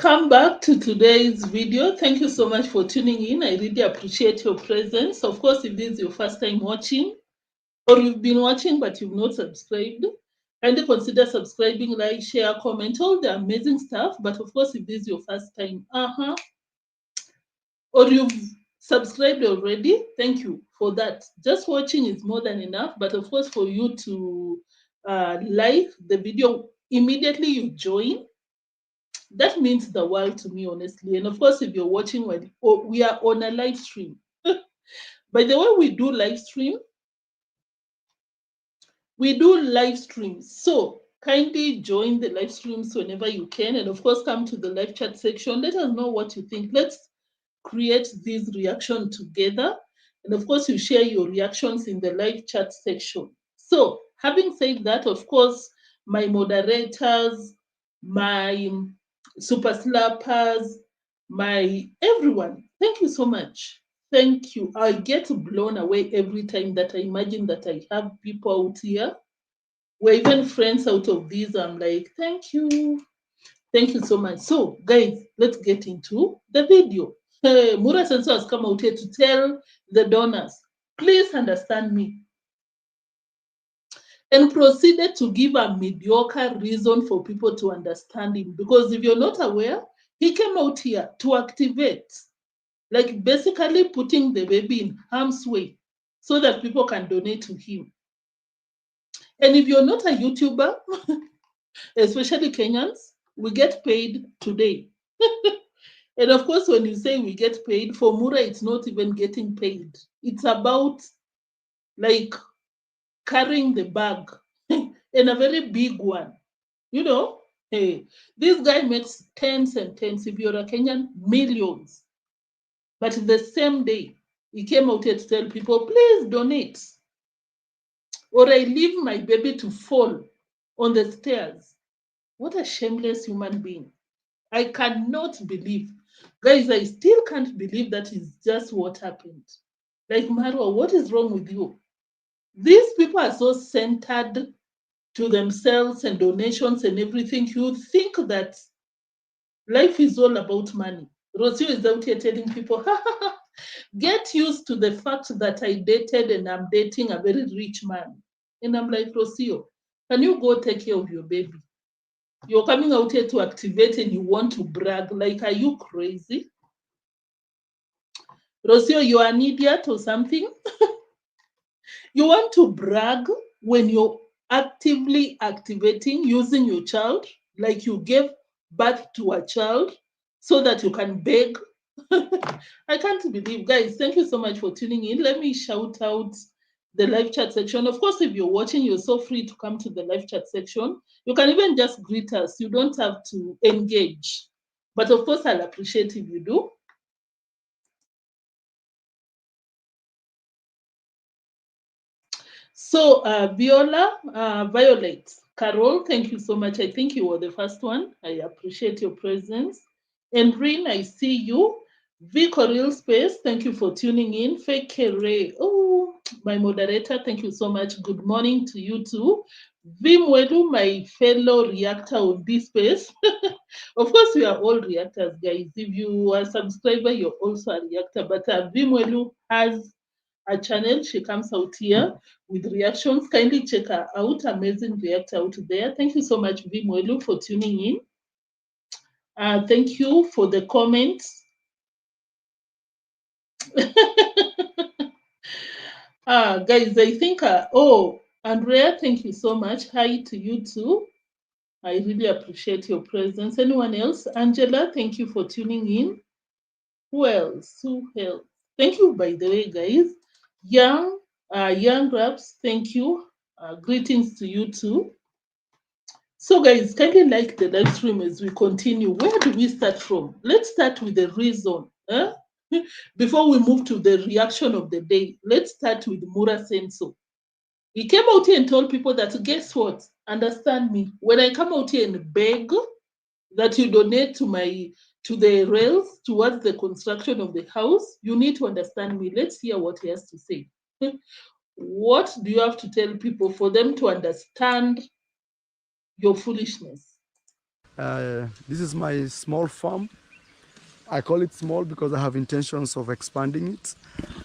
Welcome back to today's video. Thank you so much for tuning in. I really appreciate your presence. Of course, if this is your first time watching, or you've been watching but you've not subscribed, kindly consider subscribing, like, share, comment, all the amazing stuff. But of course, if this is your first time, or you've subscribed already, thank you for that. Just watching is more than enough. But of course, for you to like the video immediately you join, that means the world to me, honestly. And of course, if you're watching when we are on a live stream. By the way, we do live streams. So kindly join the live streams whenever you can. And of course, come to the live chat section. Let us know what you think. Let's create this reaction together. And of course, you share your reactions in the live chat section. So having said that, of course, my moderators, my super slappers, my everyone, thank you so much. Thank you. I get blown away every time that I imagine that I have people out here. We're even friends out of these. I'm like, thank you. Thank you so much. So, guys, let's get into the video. Mura Senso has come out here to tell the donors, please understand me, and proceeded to give a mediocre reason for people to understand him. Because if you're not aware, he came out here to activate, like basically putting the baby in harm's way so that people can donate to him. And if you're not a YouTuber, especially Kenyans, we get paid today. And of course, when you say we get paid, for Mura, it's not even getting paid. It's about like carrying the bag and a very big one. You know, hey, this guy makes tens and tens. If you're a Kenyan, millions. But the same day, he came out here to tell people, please donate, or I leave my baby to fall on the stairs. What a shameless human being. I cannot believe. Guys, I still can't believe that is just what happened. Like, Marwa, what is wrong with you? These people are so centered to themselves and donations and everything. You think that life is all about money. Rocio is out here telling people, get used to the fact that I dated and I'm dating a very rich man. And I'm like, Rocio, can you go take care of your baby? You're coming out here to activate and you want to brag. Like, are you crazy? Rocio, you're an idiot or something? You want to brag when you're actively activating using your child, like you gave birth to a child so that you can beg. I can't believe. Guys, thank you so much for tuning in. Let me shout out the live chat section. Of course, if you're watching, you're so free to come to the live chat section. You can even just greet us. You don't have to engage. But of course, I'll appreciate if you do. So, Violet, Carol, thank you so much. I think you were the first one. I appreciate your presence. And Rin, I see you. V Coril Space, thank you for tuning in. Fake Ray, oh, my moderator, thank you so much. Good morning to you too. Vimwedu, my fellow reactor on this space. Of course, we are all reactors, guys. If you are a subscriber, you're also a reactor. But Vimwedu has a channel. She comes out here with reactions. Kindly check her out. Amazing reactor out there. Thank you so much, Vimwelu, for tuning in. Thank you for the comments. Guys, I think, Andrea, thank you so much. Hi to you too. I really appreciate your presence. Anyone else? Angela, thank you for tuning in. Who else? Thank you, by the way, guys. Young Raps, thank you. Greetings to you too. So, guys, kindly like the live stream as we continue. Where do we start from? Let's start with the reason. Before we move to the reaction of the day, let's start with Mura Senso. He came out here and told people that, guess what? Understand me. When I come out here and beg that you donate to the rails towards the construction of the house, you need to understand me. Let's hear what he has to say. What do you have to tell people for them to understand your foolishness? This is my small farm. I call it small because I have intentions of expanding it.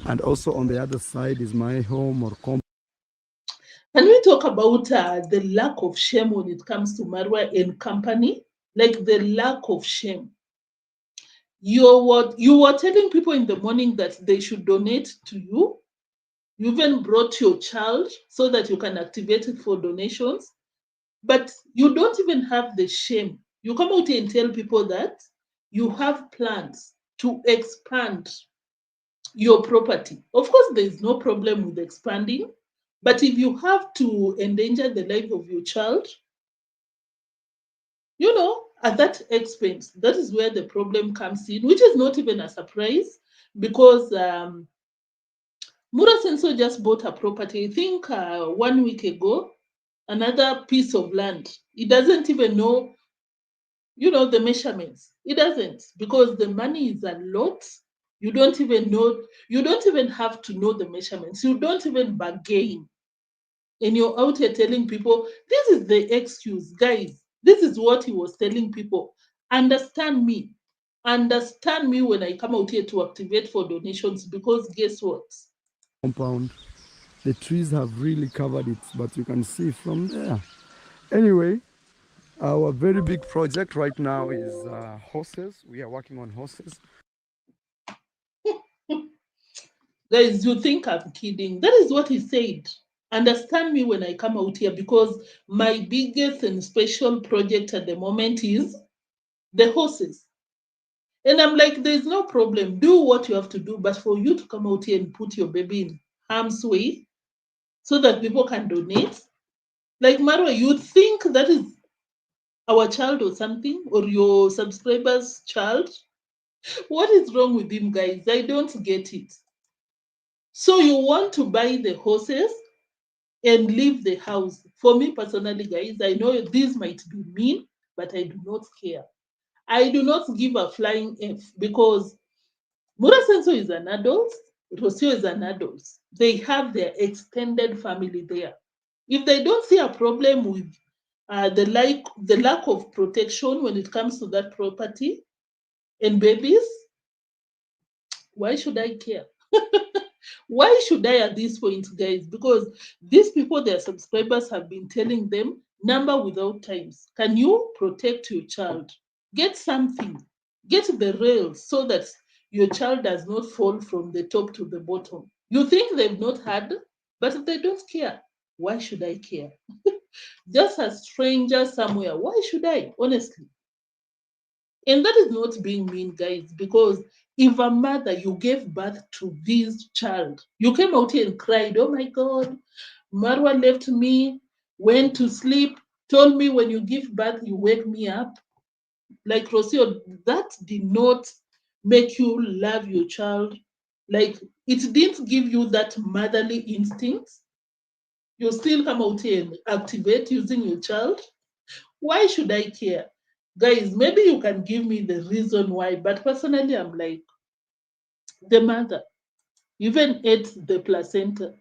And also on the other side is my home or compound. Can we talk about the lack of shame when it comes to Marwa and company? Like the lack of shame. You were telling people in the morning that they should donate to you. You even brought your child so that you can activate it for donations. But you don't even have the shame. You come out and tell people that you have plans to expand your property. Of course, there is no problem with expanding, but if you have to endanger the life of your child, at that expense, that is where the problem comes in, which is not even a surprise because Mura Senso just bought a property, I think 1 week ago, another piece of land. He doesn't even know, the measurements. He doesn't because the money is a lot. You don't even have to know the measurements. You don't even bargain. And you're out here telling people, this is the excuse, guys. This is what he was telling people. Understand me. Understand me when I come out here to activate for donations because guess what? The trees have really covered it, but you can see from there. Anyway, our very big project right now is horses. We are working on horses. Guys, you think I'm kidding. That is what he said. Understand me when I come out here because my biggest and special project at the moment is the horses. And I'm like, there's no problem. Do what you have to do. But for you to come out here and put your baby in harm's way so that people can donate, like Marwa, you think that is our child or something, or your subscriber's child? What is wrong with him, guys? I don't get it. So you want to buy the horses and leave the house. For me personally, guys, I know this might be mean, but I do not care. I do not give a flying F because Murasenso is an adult, Rosio is an adult. They have their extended family there. If they don't see a problem with the lack of protection when it comes to that property and babies, why should I care? Why should I at this point, guys? Because these people, their subscribers, have been telling them number without times. Can you protect your child? Get something, get the rails so that your child does not fall from the top to the bottom. You think they've not had, but they don't care. Why should I care? Just a stranger somewhere. Why should I? Honestly. And that is not being mean, guys, because if a mother, you gave birth to this child, you came out here and cried, oh my God, Marwa left me, went to sleep, told me when you give birth, you wake me up. Like Rocio, that did not make you love your child. Like it didn't give you that motherly instinct. You still come out here and activate using your child. Why should I care? Guys, maybe you can give me the reason why, but personally, I'm like, the mother even ate the placenta,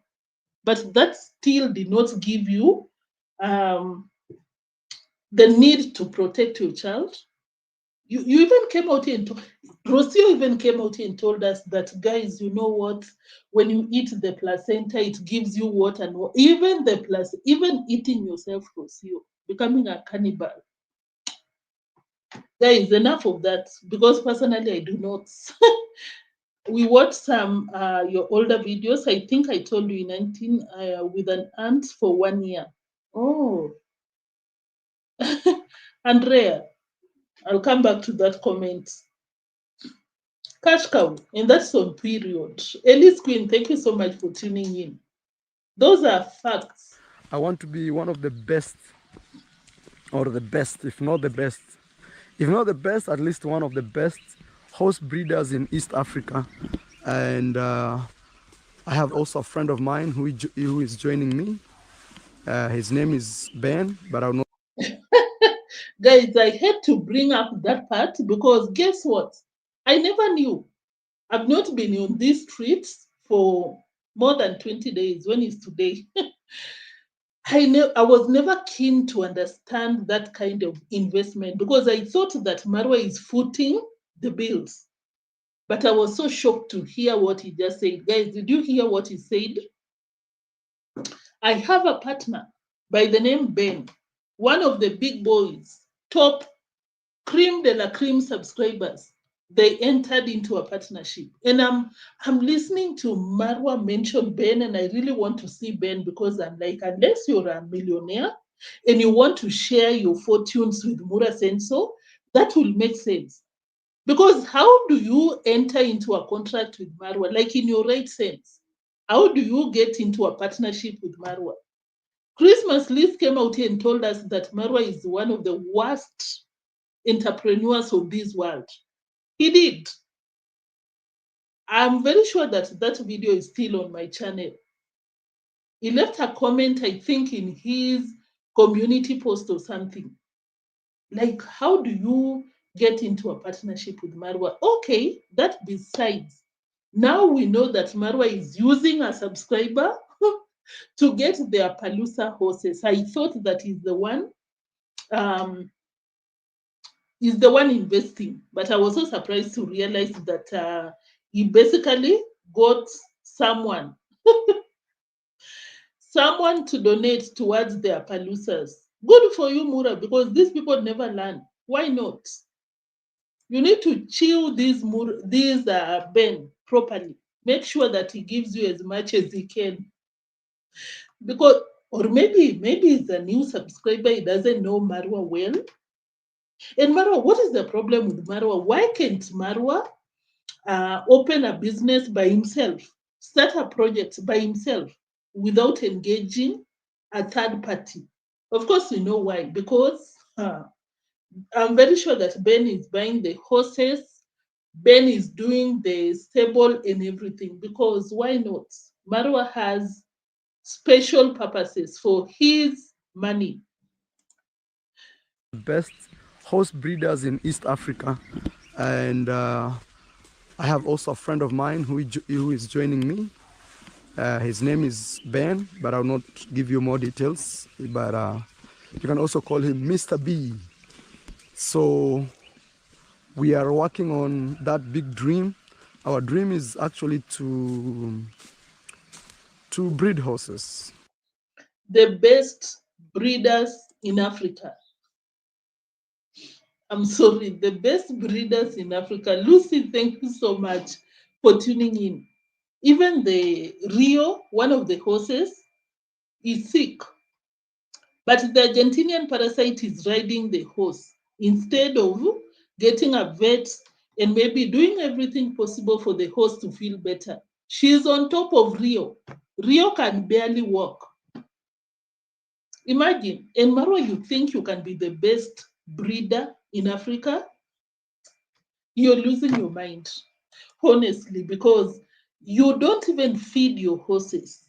but that still did not give you um, the need to protect your child. You even came out here and Rocio even came out here and told us that, guys, you know what? When you eat the placenta, it gives you what and what. Even even eating yourself, Rocio, becoming a cannibal. There is enough of that because personally I do not. We watched some your older videos. I think I told you in 19 with an aunt for 1 year. Oh, Andrea, I'll come back to that comment. Cash cow, and that's on period. Elise Queen, thank you so much for tuning in. Those are facts. I want to be one of the best, or the best, if not the best, if not the best, at least one of the best horse breeders in East Africa. And I have also a friend of mine who is joining me. His name is Ben, but I'll not. Guys, I had to bring up that part because guess what? I never knew. I've not been on these streets for more than 20 days. When is today? I was never keen to understand that kind of investment because I thought that Marwa is footing the bills. But I was so shocked to hear what he just said. Guys, did you hear what he said? I have a partner by the name Ben, one of the big boys, top cream de la cream subscribers. They entered into a partnership. And I'm listening to Marwa mention Ben, and I really want to see Ben because I'm like, unless you're a millionaire and you want to share your fortunes with Mura Senso, that will make sense. Because how do you enter into a contract with Marwa, like in your right sense? How do you get into a partnership with Marwa? Christmas Liz came out here and told us that Marwa is one of the worst entrepreneurs of this world. He did. I'm very sure that that video is still on my channel. He left a comment, I think, in his community post or something. Like, how do you get into a partnership with Marwa? Okay, that besides. Now we know that Marwa is using a subscriber to get their Palusa horses. I thought that um, is the one investing, but I was so surprised to realize that he basically got someone to donate towards their Palusas. Good for you, Mura, because these people never learn. Why not? You need to chill these Ben properly. Make sure that he gives you as much as he can. Because, or maybe it's a new subscriber, he doesn't know Marwa well. And Marwa, what is the problem with Marwa? Why can't Marwa open a business by himself, start a project by himself without engaging a third party? Of course, we know why. Because I'm very sure that Ben is buying the horses, Ben is doing the stable and everything. Because why not? Marwa has special purposes for his money. Best horse breeders in East Africa, and I have also a friend of mine who is joining me. His name is Ben, but I'll not give you more details. But you can also call him Mr. B. So we are working on that big dream. Our dream is actually to breed horses. The best breeders in Africa. I'm sorry, the best breeders in Africa. Lucy, thank you so much for tuning in. Even the Rio, one of the horses, is sick, but the Argentinian parasite is riding the horse instead of getting a vet and maybe doing everything possible for the horse to feel better. She's on top of Rio. Rio can barely walk. Imagine, and Marwa, you think you can be the best breeder in Africa? You're losing your mind, honestly, because you don't even feed your horses.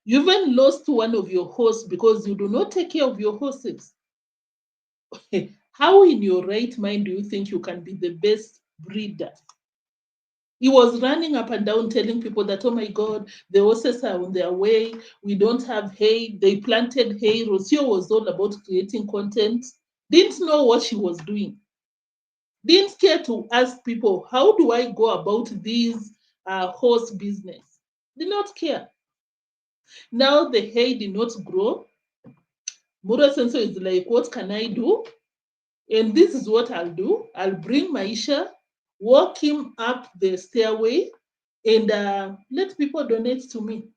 You even lost one of your horses because you do not take care of your horses. How in your right mind do you think you can be the best breeder? He was running up and down telling people that, oh my God, the horses are on their way. We don't have hay. They planted hay. Rocio was all about creating content. Didn't know what she was doing. Didn't care to ask people, how do I go about this horse business? Did not care. Now the hay did not grow. Mura Senso is like, what can I do? And this is what I'll do. I'll bring Maisha, walk him up the stairway, and let people donate to me.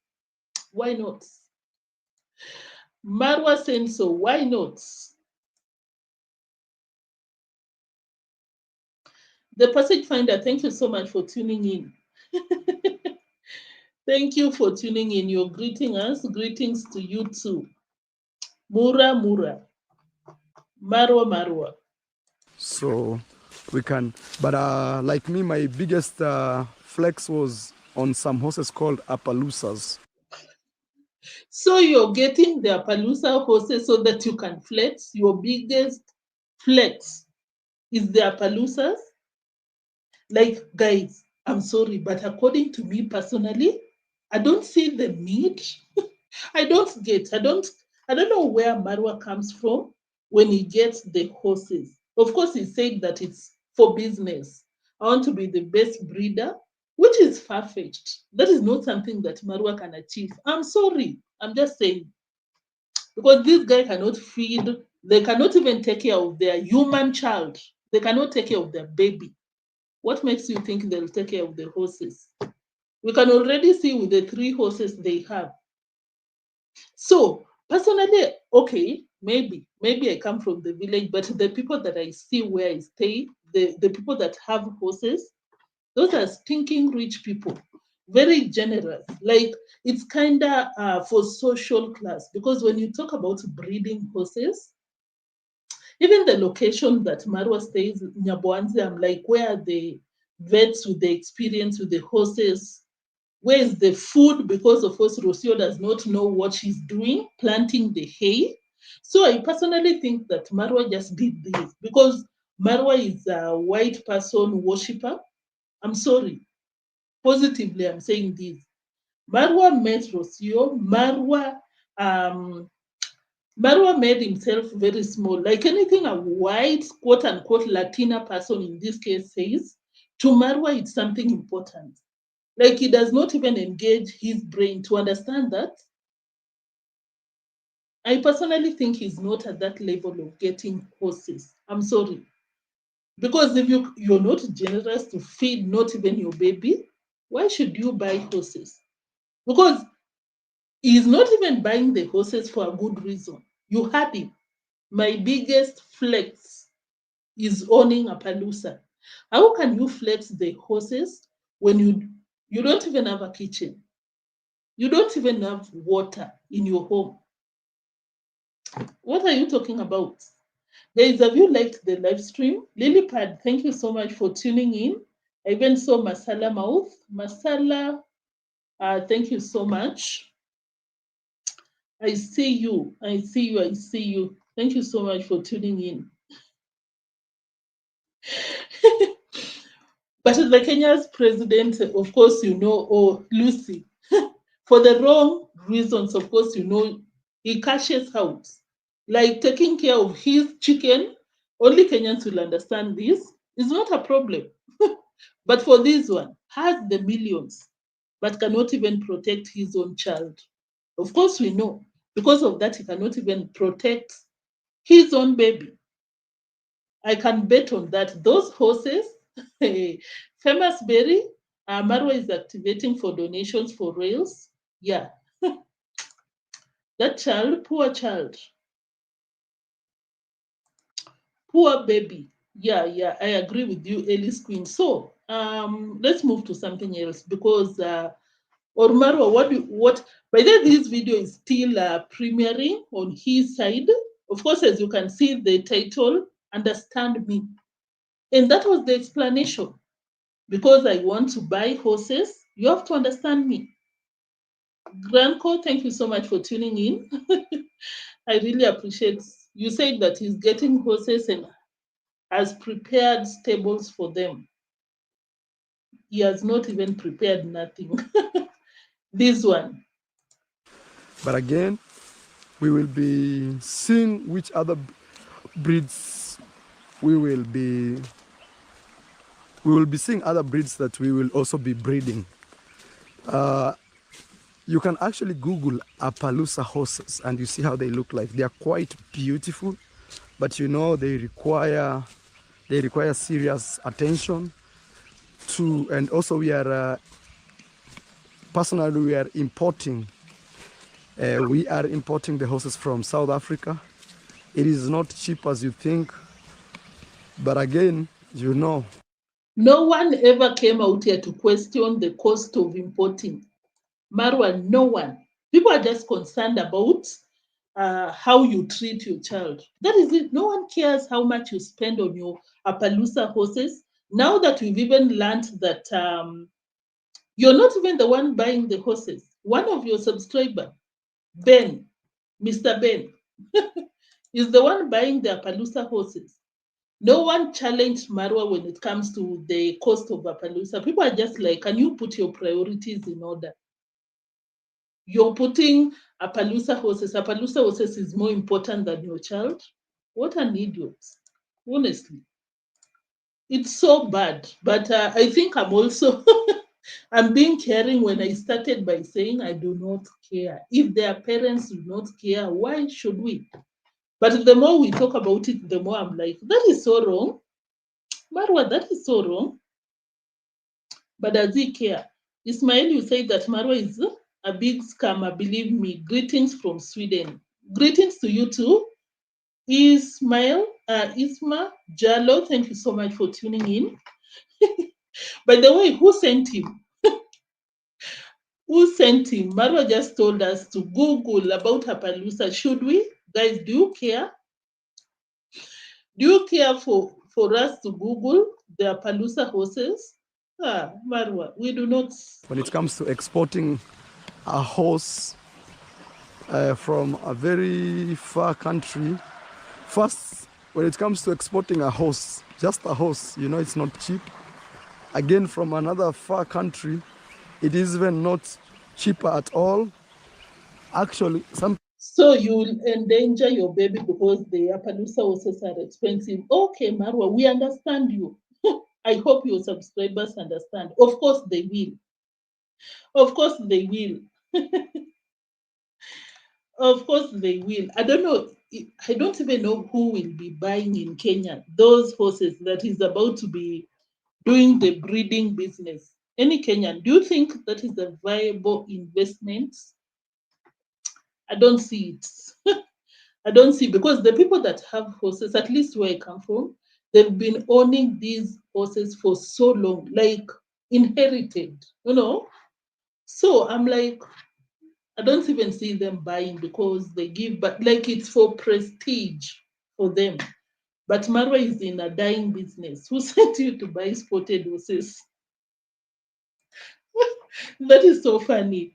Why not? Marwa Senso, why not? The Passage Finder, thank you so much for tuning in. Thank you for tuning in. You're greeting us. Greetings to you too. Mura Mura. Marwa Marwa. So we can, but like me, my biggest flex was on some horses called Appaloosas. So you're getting the Appaloosa horses so that you can flex. Your biggest flex is the Appaloosas. Like, guys, I'm sorry, but according to me personally, I don't see the need. I don't know where Marwa comes from when he gets the horses. Of course, he said that it's for business. I want to be the best breeder, which is far-fetched. That is not something that Marwa can achieve. I'm sorry. I'm just saying. Because this guy cannot feed, they cannot even take care of their human child. They cannot take care of their baby. What makes you think they'll take care of the horses? We can already see with the 3 horses they have. So personally, okay, maybe I come from the village, but the people that I see where I stay, the people that have horses, those are stinking rich people, very generous. Like it's kind of for social class, because when you talk about breeding horses, even the location that Marwa stays, Nyabohanse, I'm like, where are the vets with the experience with the horses? Where is the food? Because of course Rocio does not know what she's doing, planting the hay. So I personally think that Marwa just did this because Marwa is a white person worshiper. I'm sorry, positively I'm saying this. Marwa met Rocio. Um, Marwa made himself very small. Like anything a white, quote unquote, Latina person in this case says, to Marwa, it's something important. Like he does not even engage his brain to understand that. I personally think he's not at that level of getting horses. I'm sorry. Because if you're not generous to feed not even your baby, why should you buy horses? Because he's not even buying the horses for a good reason. You had him. My biggest flex is owning a Palooza. How can you flex the horses when you don't even have a kitchen? You don't even have water in your home. What are you talking about? Guys, have you liked the live stream? Lilypad, thank you so much for tuning in. I even saw Masala Mouth. Masala, thank you so much. I see you. I see you. I see you. Thank you so much for tuning in. But the Kenya's president, of course, oh, Lucy, for the wrong reasons, of course, he cashes out. Like taking care of his chicken, only Kenyans will understand this. It's not a problem. But for this one, has the millions, but cannot even protect his own child. Of course, we know. Because of that, he cannot even protect his own baby. I can bet on that. Those horses, famous berry, Marwa is activating for donations for rails. Yeah, that child, poor baby. Yeah, I agree with you, Ellis Queen. So let's move to something else because or Marwa, what by then this video is still premiering on his side. Of course, as you can see the title, Understand Me. And that was the explanation. Because I want to buy horses, you have to understand me. Grandco, thank you so much for tuning in. I really appreciate. You said that he's getting horses and has prepared stables for them. He has not even prepared nothing. This one. But again, we will be seeing which other breeds we will be seeing other breeds that we will also be breeding. You can actually Google Appaloosa horses and you see how they look like. They are quite beautiful, but they require serious attention to. And also we are personally we are importing the horses from South Africa. It is not cheap as you think, but again, No one ever came out here to question the cost of importing. Marwa, no one. People are just concerned about how you treat your child. That is it. No one cares how much you spend on your Appaloosa horses. Now that we've even learned that you're not even the one buying the horses. One of your subscriber, Ben, Mr. Ben, is the one buying the Appaloosa horses. No one challenged Marwa when it comes to the cost of Appaloosa. People are just like, can you put your priorities in order? you're putting Appaloosa horses. Appaloosa horses is more important than your child. What an idiot, honestly. It's so bad. But I think I'm also, I'm being caring when I started by saying I do not care. If their parents do not care, why should we? But the more we talk about it, the more I'm like, that is so wrong. Marwa, that is so wrong. But does he care? Ismail, you say that Marwa is a big scammer. Believe me. Greetings from Sweden. Greetings to you too. Ismail, Isma, Jalo, thank you so much for tuning in. By the way, who sent him? Who sent him? Marwa just told us to Google about Appaloosa. Should we? Guys, do you care? Do you care for us to Google the Appaloosa horses? Ah, Marwa, we do not. When it comes to exporting a horse from a very far country, first, when it comes to exporting a horse, just a horse, you know, it's not cheap. Again, from another far country, it is even not cheaper at all. Actually, So you'll endanger your baby because the Appaloosa horses are expensive. Okay, Marwa, we understand you. I hope your subscribers understand. Of course they will. Of course they will. Of course they will. I don't know. I don't even know who will be buying in Kenya those horses that is about to be doing the breeding business. Any Kenyan, do you think that is a viable investment? I don't see it. I don't see, because the people that have horses, at least where I come from, they've been owning these horses for so long, like inherited, you know. So I'm like, I don't even see them buying because they give, but like it's for prestige for them. But Marwa is in a dying business. Who sent you to buy spotted horses? That is so funny.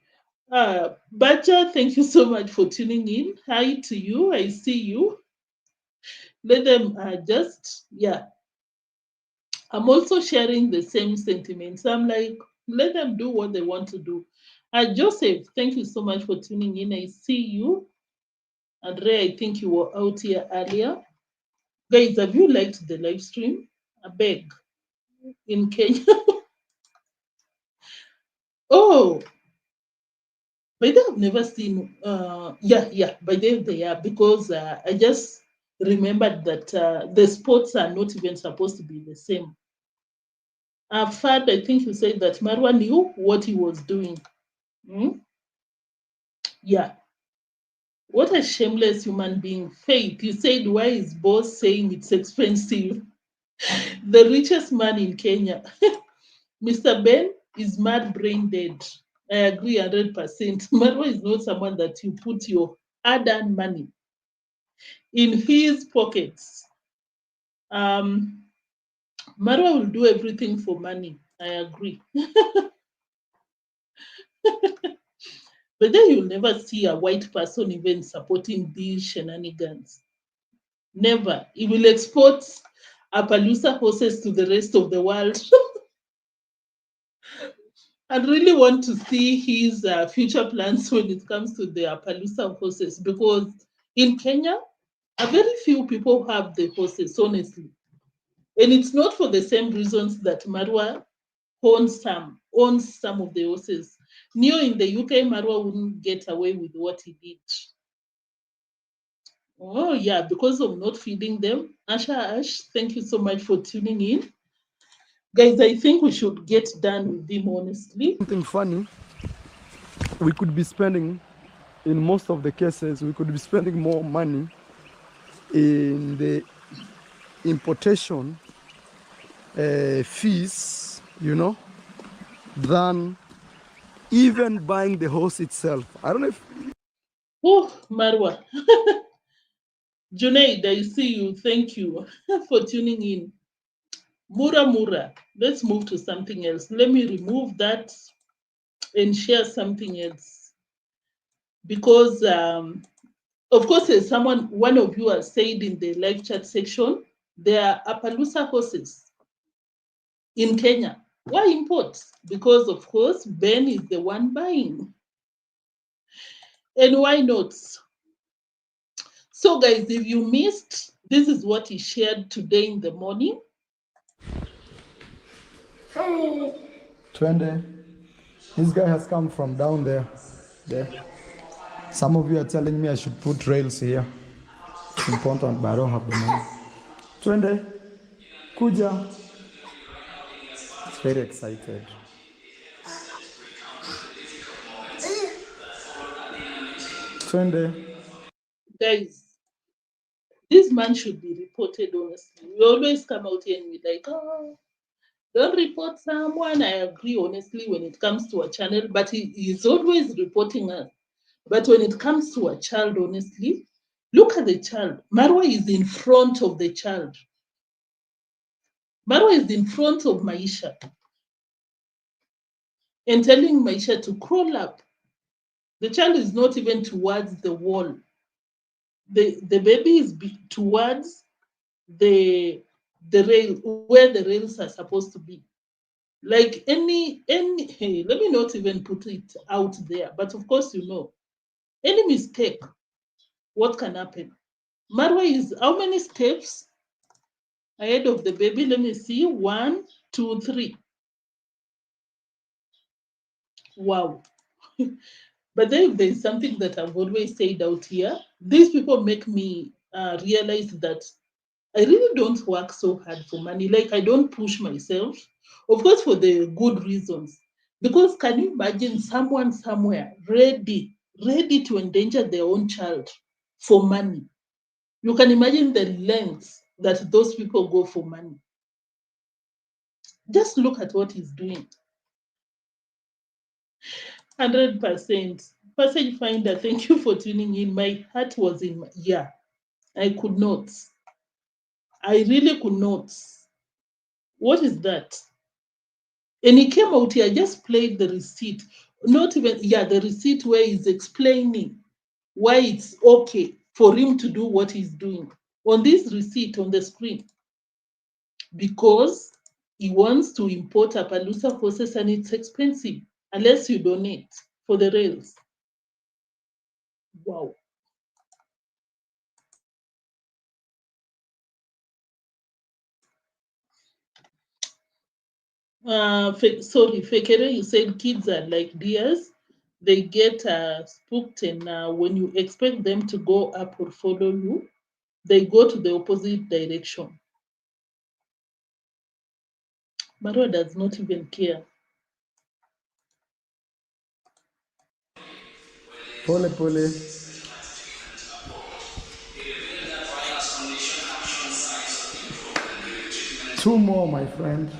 Bacha, thank you so much for tuning in. Hi to you. I see you. Let them just, yeah. I'm also sharing the same sentiments. I'm like, let them do what they want to do. Joseph, thank you so much for tuning in. I see you. Andrea, I think you were out here earlier. Guys, have you liked the live stream? I beg. In Kenya. Oh, by then I've never seen. Yeah. By then they are, because I just remembered that the sports are not even supposed to be the same. Fad, I think you said that Marwa knew what he was doing. Hmm? Yeah. What a shameless human being. Faith, you said, why is boss saying it's expensive? The richest man in Kenya. Mr. Ben is mad brain dead. I agree 100%. Marwa is not someone that you put your hard-earned money in his pockets. Marwa will do everything for money. I agree. But then you'll never see a white person even supporting these shenanigans. Never. He will export Appaloosa horses to the rest of the world. I really want to see his future plans when it comes to the Appaloosa horses, because in Kenya, a very few people have the horses, honestly. And it's not for the same reasons that Marwa owns some of the horses. Neo in the UK, Marwa wouldn't get away with what he did. Oh, yeah, because of not feeding them. Asha Ash, thank you so much for tuning in. Guys, I think we should get done with him, honestly. something funny, we could be spending, in most of the cases, we could be spending more money in the importation fees, you know, than even buying the horse itself. I don't know if... Oh, Marwa. Junaid, I see you. Thank you for tuning in. Mura. Let's move to something else. Let me remove that and share something else. Because, of course, as one of you has said in the live chat section, there are Appaloosa horses in Kenya. Why import? Because, of course, Ben is the one buying. And why not? So, guys, if you missed, this is what he shared today in the morning. Twende. This guy has come from down there. There. Some of you are telling me I should put rails here. It's important, but I don't have the money. Twende. Kuja. It's very excited. Twende. Guys, this man should be reported, honestly. We always come out here and be like, oh, don't report someone. I agree, honestly, when it comes to a channel, but he is always reporting us. But when it comes to a child, honestly, look at the child. Marwa is in front of the child. Marwa is in front of Maisha and telling Maisha to crawl up. The child is not even towards the wall. The baby is towards the rail where the rails are supposed to be. Like hey, let me not even put it out there, but of course you know, any mistake, what can happen? Marwa is how many steps ahead of the baby? Let me see. 1, 2, 3. Wow. But then there's something that I've always said out here. These people make me realize that I really don't work so hard for money. Like, I don't push myself, of course, for the good reasons. Because can you imagine someone somewhere ready to endanger their own child for money? You can imagine the lengths that those people go for money. Just look at what he's doing. 100%. Passage finder, thank you for tuning in. My heart was in my, yeah. I could not. I really could not. What is that? And he came out here, just played the receipt. Not even, yeah, the receipt where he's explaining why it's okay for him to do what he's doing on this receipt on the screen. Because he wants to import Appaloosa horses and it's expensive unless you donate for the rails. Wow. Sorry, Fekere, you said kids are like deers. They get spooked, and when you expect them to go up or follow you, they go to the opposite direction. Marwa does not even care. Pole pole. 2 more, my friend.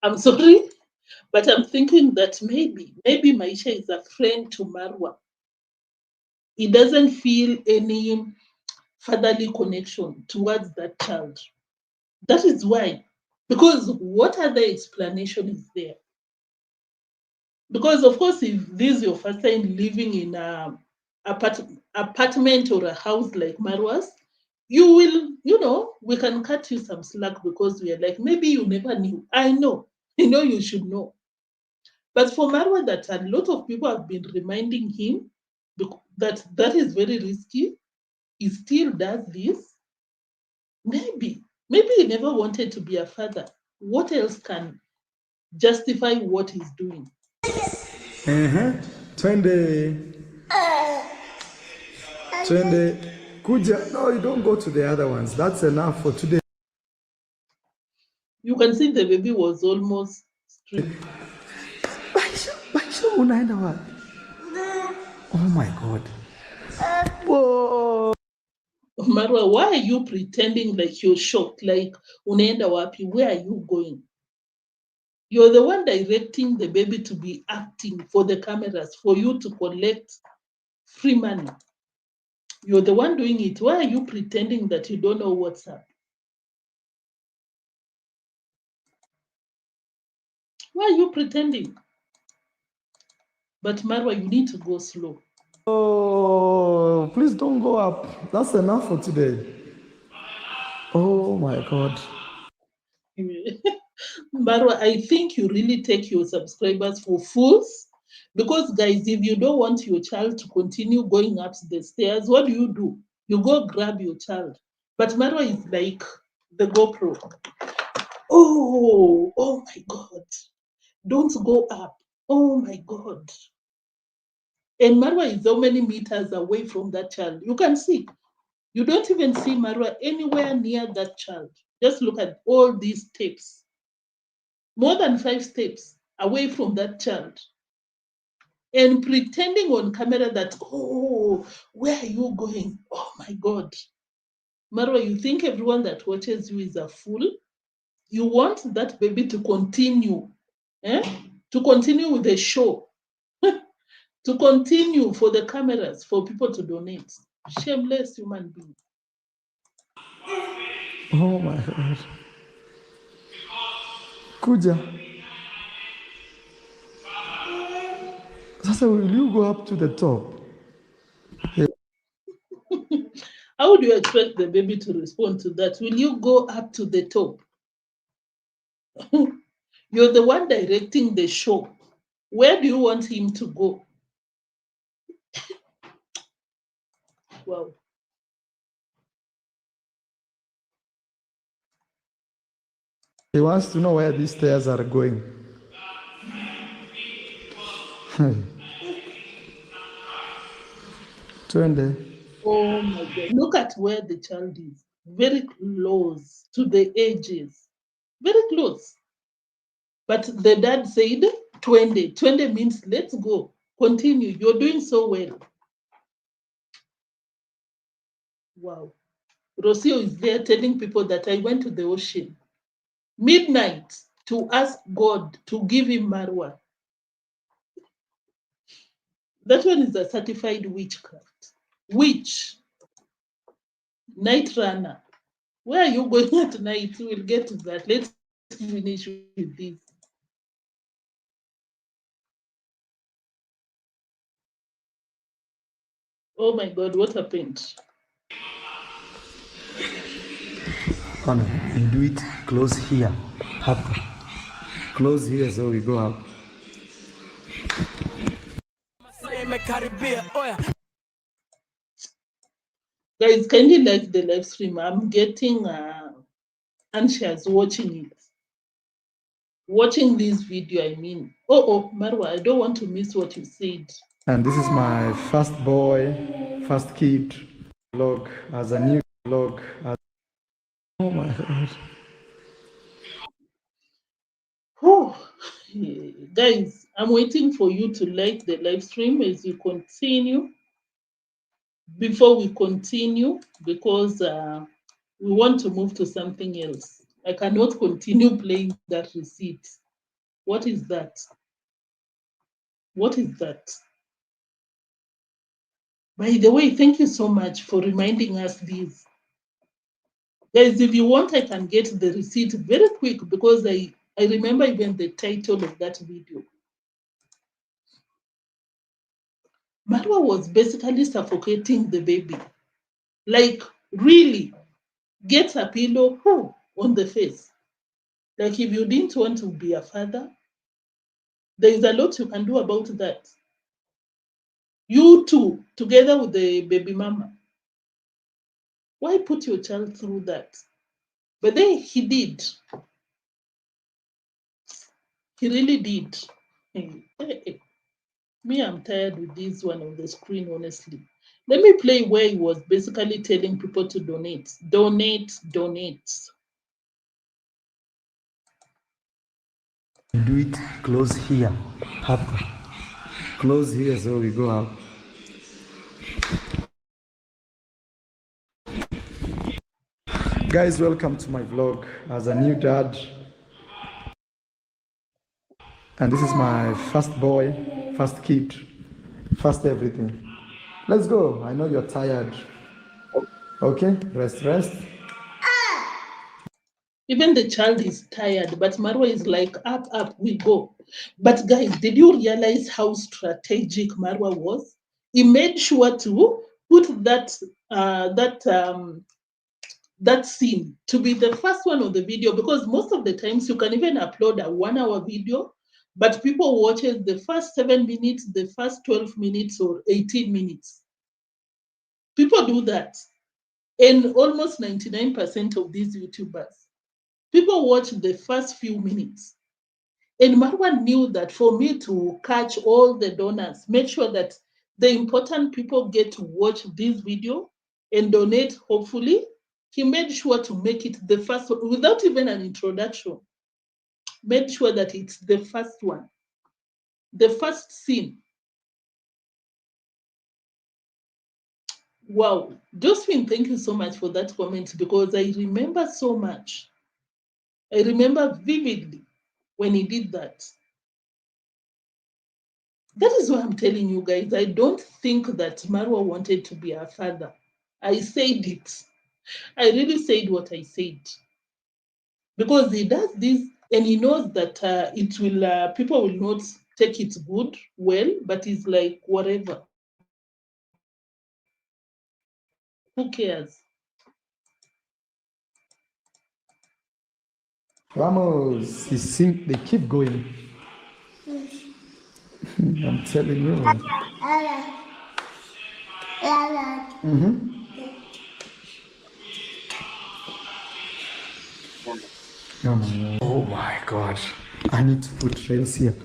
I'm sorry, but I'm thinking that maybe Maisha is a friend to Marwa. He doesn't feel any fatherly connection towards that child. That is why. Because what other explanation is there? Because of course, if this is your first time living in a apartment or a house like Marwa's, you will, we can cut you some slack because we are like, maybe you never knew. I know, you should know. But for Marwa, that a lot of people have been reminding him that is very risky. He still does this. Maybe he never wanted to be a father. What else can justify what he's doing? Twende. Twende. Kuja. No, you don't go to the other ones. That's enough for today. You can see the baby was almost straight. Baisha unaenda wapi? Oh my God. Whoa. Marwa, why are you pretending like you're shocked? Like, unaenda wapi? Where are you going? You're the one directing the baby to be acting for the cameras, for you to collect free money. You're the one doing it. Why are you pretending that you don't know what's up? Why are you pretending? But Marwa, you need to go slow. Oh, please don't go up. That's enough for today. Oh my God. Marwa, I think you really take your subscribers for fools Because guys, if you don't want your child to continue going up the stairs, what do? You go grab your child. But Marwa is like the GoPro. Oh my God. Don't go up. Oh my God. And Marwa is so many meters away from that child. You can see. You don't even see Marwa anywhere near that child. Just look at all these steps. More than 5 steps away from that child. And pretending on camera that, oh, where are you going? Oh my God. Marwa, you think everyone that watches you is a fool? You want that baby to continue, to continue with the show, to continue for the cameras, for people to donate. Shameless human being. Oh my God. Kuja. Sasa, will you go up to the top? How would you expect the baby to respond to that? Will you go up to the top? You're the one directing the show. Where do you want him to go? Wow. He wants to know where these stairs are going. Twende. Oh my God. Look at where the child is. Very close to the edges. Very close. But the dad said, 20. 20 means let's go. Continue. You're doing so well. Wow. Rocio is there telling people that I went to the ocean midnight to ask God to give him Marwa. That one is a certified witchcraft. Witch. Night runner. Where are you going at night? We'll get to that. Let's finish with this. Oh my God, what happened? Oh no, you do it close here. Up. Close here so we go up. Guys, kindly like the live stream. I'm getting anxious watching it. Watching this video, I mean. Oh, Marwa, I don't want to miss what you said. And this is my first boy, first kid vlog as a new vlog. Oh my God. Oh, guys, I'm waiting for you to like the live stream as you continue. Before we continue, because we want to move to something else. I cannot continue playing that receipt. What is that? What is that? By the way, thank you so much for reminding us this. Guys, if you want, I can get the receipt very quick because I remember even the title of that video. Marwa was basically suffocating the baby. Like, really, get a pillow on the face. Like, if you didn't want to be a father, there is a lot you can do about that. You two, together with the baby mama. Why put your child through that? But then he did. He really did. Me, I'm tired with this one on the screen, honestly. Let me play where he was basically telling people to donate. Donate, donate. Do it close here. Up. Close here so we go up. Guys, welcome to my vlog as a new dad. And this is my first boy, first kid, first everything. Let's go. I know you're tired. Okay, rest. Even the child is tired, but Marwa is like, up, we go. But guys, did you realize how strategic Marwa was? He made sure to put that scene to be the first one of the video, because most of the times you can even upload a 1 hour video, But people watches the first 7 minutes, the first 12 minutes, or 18 minutes. People do that. And almost 99% of these YouTubers, people watch the first few minutes. And Marwa knew that for me to catch all the donors, make sure that the important people get to watch this video and donate, hopefully, he made sure to make it the first one without even an introduction. Made sure that it's the first one, the first scene. Wow. Josephine, thank you so much for that comment, because I remember so much. I remember vividly when he did that. That is why I'm telling you guys, I don't think that Marwa wanted to be her father. I said it. I really said what I said. Because he does this and he knows that it will, people will not take it well, but he's like, whatever. Who cares? Vamos, they keep going. I'm telling you. Oh my God. I need to put rails here.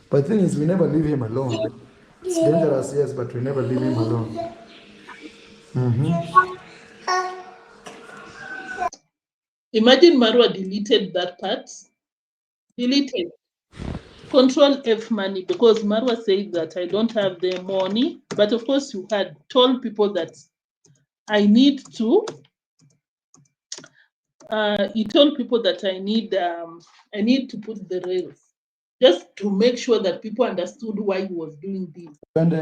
But the thing is, we never leave him alone. It's dangerous, yes, but we never leave him alone. Imagine Marwa deleted that part. Deleted. Control F money, because Marwa said that I don't have the money. But of course, you had told people that I need to. He told people that I need to put the rails, just to make sure that people understood why he was doing this. And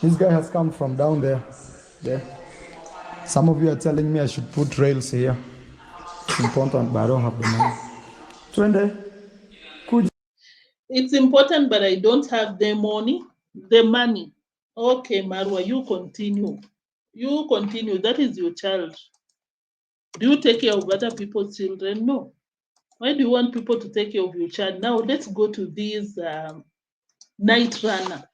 this guy has come from down there. There. Some of you are telling me I should put rails here. It's important, but I don't have the money. Twende, could It's important, but I don't have the money. The money. Okay, Marwa, you continue. You continue. That is your child. Do you take care of other people's children? No. Why do you want people to take care of your child? Now let's go to this night runner.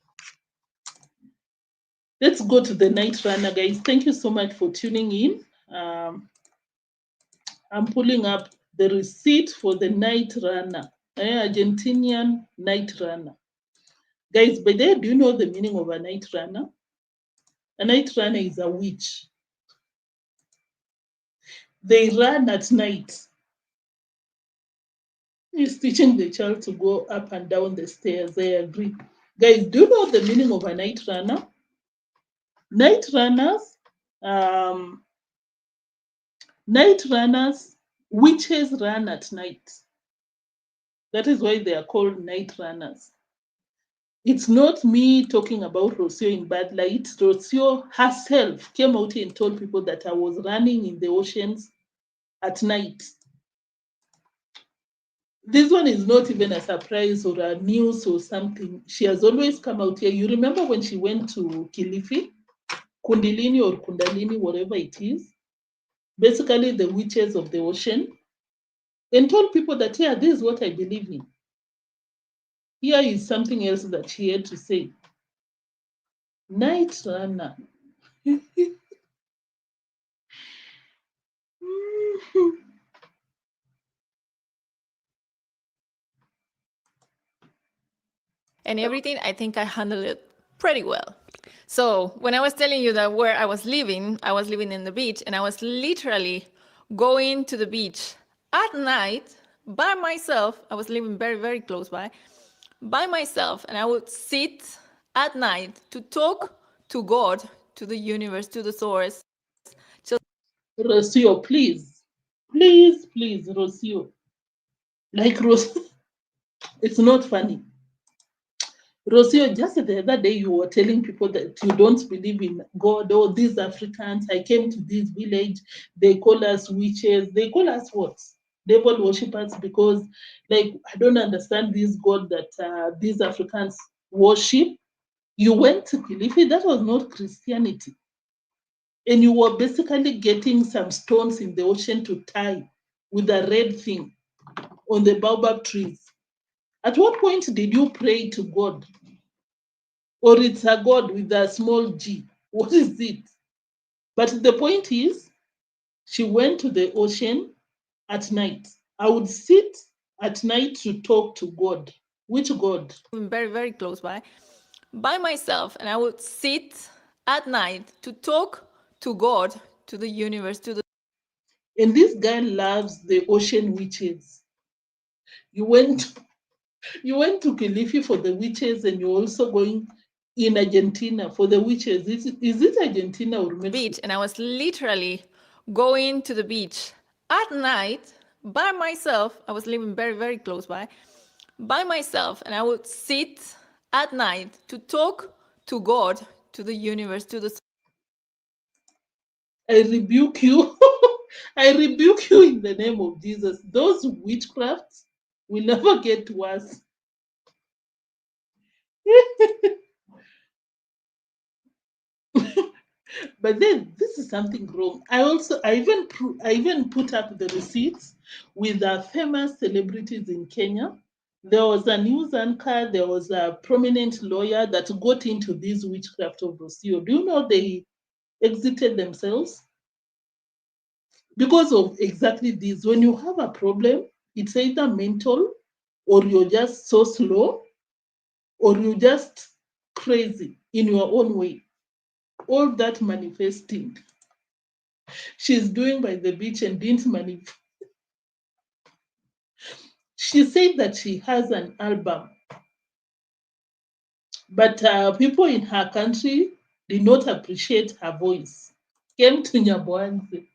Let's go to the night runner, guys. Thank you so much for tuning in. I'm pulling up the receipt for the night runner, Argentinian night runner. Guys, by the way, do you know the meaning of a night runner? A night runner is a witch. They run at night. He's teaching the child to go up and down the stairs. I agree. Guys, do you know the meaning of a night runner? Night runners, witches run at night. That is why they are called night runners. It's not me talking about Rocio in bad light. Rocio herself came out and told people that I was running in the oceans at night. This one is not even a surprise or a news or something. She has always come out here. You remember when she went to Kilifi, Kundalini or Kundalini, whatever it is, basically the witches of the ocean, and told people that, yeah, this is what I believe in. Here is something else that she had to say. Night runner. And everything, I think I handled it pretty well. So when I was telling you that where I was living in the beach, and I was literally going to the beach at night by myself. I was living very, very close by myself, and I would sit at night to talk to God, to the universe, to the source. Rocio, please, Rocio. Like Rocio, it's not funny. Rocio, just the other day you were telling people that you don't believe in God. Oh, these Africans, I came to this village, they call us witches. They call us what? Devil worshippers, because like I don't understand this God that these Africans worship. You went to Kilifi, that was not Christianity. And you were basically getting some stones in the ocean to tie with a red thing on the baobab trees. At what point did you pray to God? Or it's a God with a small g? What is it? But the point is, she went to the ocean at night. I would sit at night to talk to God. Which God? Very, very close by myself, and I would sit at night to talk to God, to the universe, to the And this guy loves the ocean witches. You went to Kilifi for the witches, and you're also going in Argentina for the witches. Is it Argentina or Mexico? beach, and I was literally going to the beach at night by myself. I was living very, very close by myself, and I would sit at night to talk to God, to the universe, to the I rebuke you. I rebuke you in the name of Jesus. Those witchcrafts will never get worse. But then this is something wrong. I even put up the receipts with famous celebrities in Kenya. There was a news anchor, there was a prominent lawyer that got into this witchcraft of Rocio. Do you know they exited themselves? Because of exactly this. When you have a problem, it's either mental, or you're just so slow, or you're just crazy in your own way. All that manifesting she's doing by the beach and didn't manifest. She said that she has an album, but people in her country did not appreciate her voice. Came to Nyabohanse.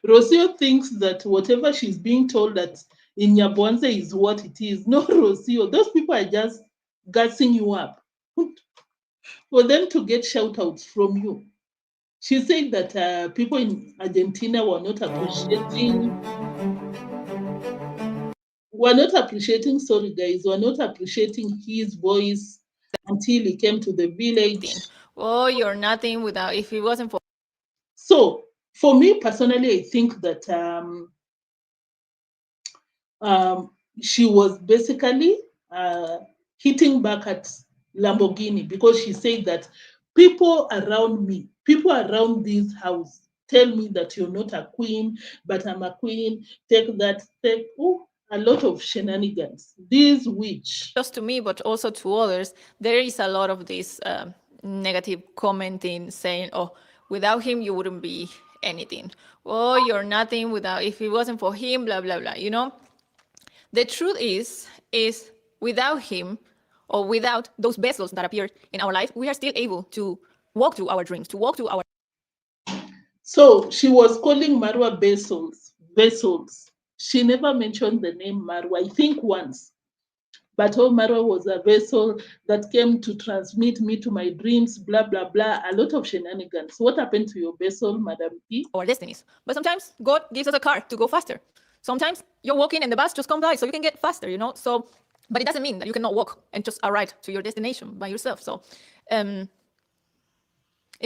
Rocio thinks that whatever she's being told that in Nyabohanse is what it is. No, Rocio, those people are just gassing you up for them to get shout outs from you. She said that people in Argentina sorry guys, were not appreciating his voice until he came to the village. oh, you're nothing without, if it wasn't for So for me personally, I think that she was basically hitting back at Lamborghini, because she said that people around this house tell me that you're not a queen, but I'm a queen. Take that, a lot of shenanigans. This witch. just to me, but also to others, there is a lot of this negative commenting saying, oh, without him, you wouldn't be anything. Oh, you're nothing without, if it wasn't for him, blah, blah, blah. You know, the truth is without him, or without those vessels that appeared in our life, we are still able to walk to our dreams, to walk to our. So she was calling Marwa vessels. She never mentioned the name Marwa, I think once. But Marwa was a vessel that came to transmit me to my dreams, blah, blah, blah. A lot of shenanigans. What happened to your vessel, Madam P? Our destinies. But sometimes God gives us a car to go faster. Sometimes you're walking and the bus just comes by so you can get faster, you know? So, but it doesn't mean that you cannot walk and just arrive to your destination by yourself. So it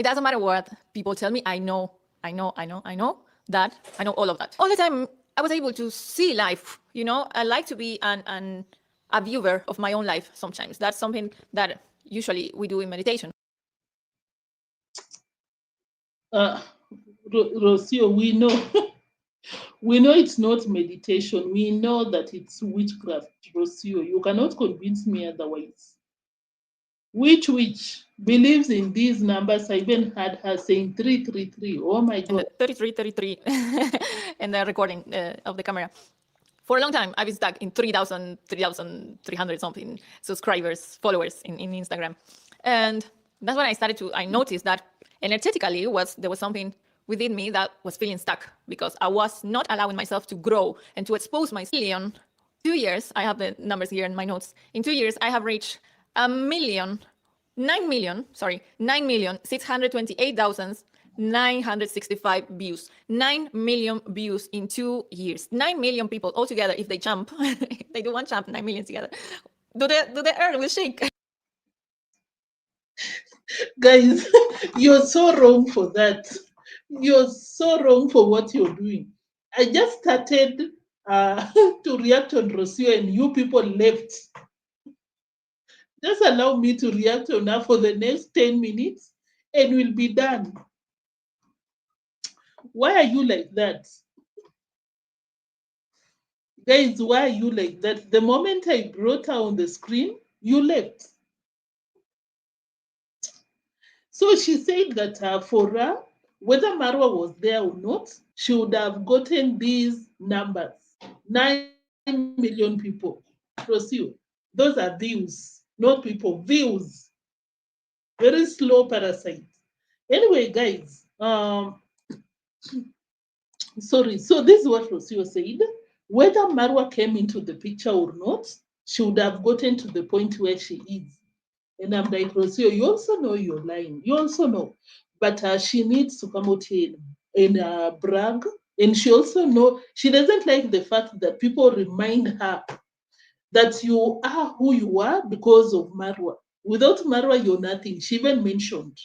doesn't matter what people tell me. I know that. I know all of that. All the time I was able to see life, you know? I like to be a viewer of my own life sometimes. That's something that usually we do in meditation. Rocio, we know. We know it's not meditation. We know that it's witchcraft, Rocio. You cannot convince me otherwise. Which witch believes in these numbers? I even had her saying 333. Oh my God. 33 and the recording of the camera. For a long time, I've been stuck in 3,300 something subscribers, followers in Instagram. And that's when I noticed that energetically there was something within me that was feeling stuck, because I was not allowing myself to grow and to expose my million. 2 years, I have the numbers here in my notes. In 2 years, I have reached 9,628,965 views. 9 million views in 2 years. 9 million people altogether. If they jump, if they do one jump, 9 million together. Do the earth will shake. Guys, you're so wrong for that. You're so wrong for what you're doing. I just started to react on Rocio, and you people left. Just allow me to react on her for the next 10 minutes and we'll be done. Why are you like that? Guys, why are you like that? The moment I brought her on the screen, you left. So she said that for her, whether Marwa was there or not, she would have gotten these numbers. 9 million people. Proceed. Those are views, not people. Views. Very slow parasite. Anyway, guys, sorry. So this is what Rocio said. Whether Marwa came into the picture or not, she would have gotten to the point where she is. And I'm like, Rocio, you also know you're lying. You also know. But she needs to come out here and brag. And she also know, she doesn't like the fact that people remind her that you are who you are because of Marwa. Without Marwa, you're nothing. She even mentioned.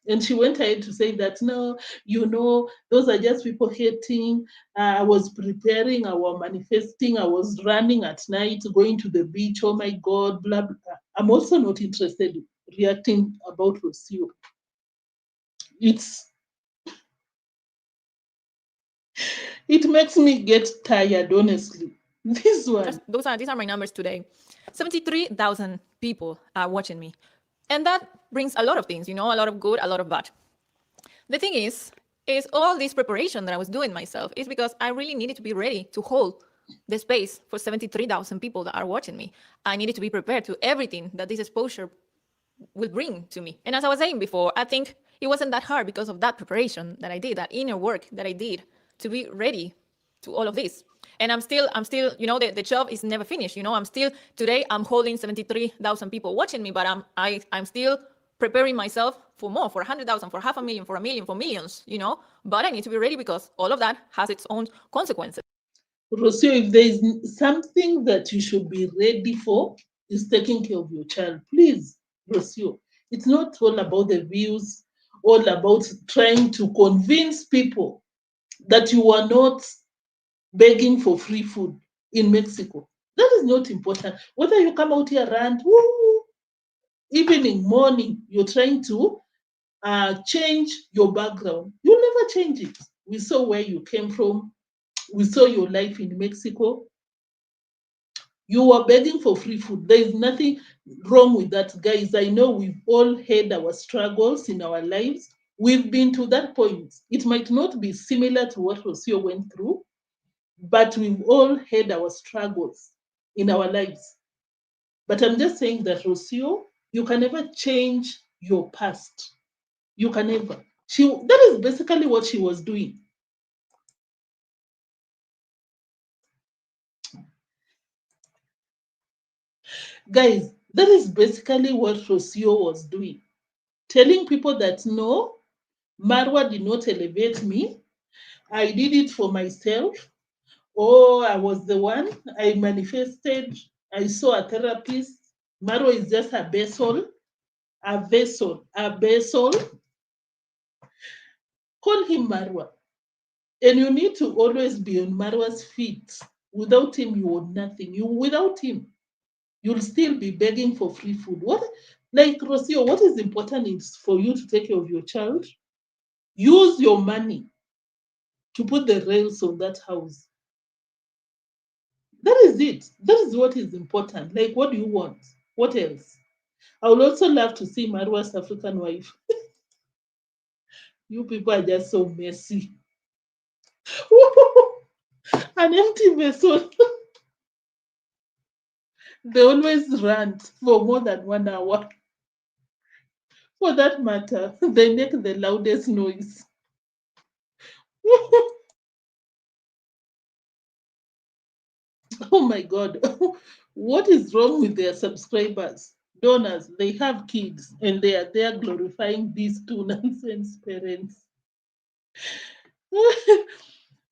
And she went ahead to say that, no, you know, those are just people hating. I was preparing, I was manifesting, I was running at night, going to the beach. Oh my God, blah, blah. I'm also not interested in reacting about Rocio. It makes me get tired, honestly. This one. These are my numbers today. 73,000 people are watching me. And that brings a lot of things, you know, a lot of good, a lot of bad. The thing is all this preparation that I was doing myself is because I really needed to be ready to hold the space for 73,000 people that are watching me. I needed to be prepared to everything that this exposure will bring to me. And as I was saying before, I think it wasn't that hard because of that preparation that I did, that inner work that I did to be ready to all of this. And I'm still, you know, the job is never finished. You know, today I'm holding 73,000 people watching me, but I'm still preparing myself for more, for 100,000, for 500,000, for 1 million, for millions, you know, but I need to be ready because all of that has its own consequences. Rocio, if there is something that you should be ready for, is taking care of your child. Please, Rocio. It's not all about the views, all about trying to convince people that you are not begging for free food in Mexico. That is not important. Whether you come out here and evening, morning, you're trying to change your background. You'll never change it. We saw where you came from. We saw your life in Mexico. You were begging for free food. There is nothing wrong with that, guys. I know we've all had our struggles in our lives. We've been to that point. It might not be similar to what Rocio went through, but we've all had our struggles in our lives. But I'm just saying that, Rocio, you can never change your past. You can never. That is basically what she was doing. Guys, that is basically what Rocio was doing. Telling people that no, Marwa did not elevate me. I did it for myself. Oh, I was the one. I manifested. I saw a therapist. Marwa is just a vessel. A vessel. A vessel. Call him Marwa. And you need to always be on Marwa's feet. Without him, you are nothing. Without him, you'll still be begging for free food. Like Rocio, what is important is for you to take care of your child. Use your money to put the rails on that house. That is it. That is what is important. Like, what do you want? What else? I would also love to see Marwa's African wife. You people are just so messy. An empty vessel. They always rant for more than 1 hour. For that matter, they make the loudest noise. Oh my God. What is wrong with their subscribers? Donors, they have kids and they are there glorifying these two nonsense parents.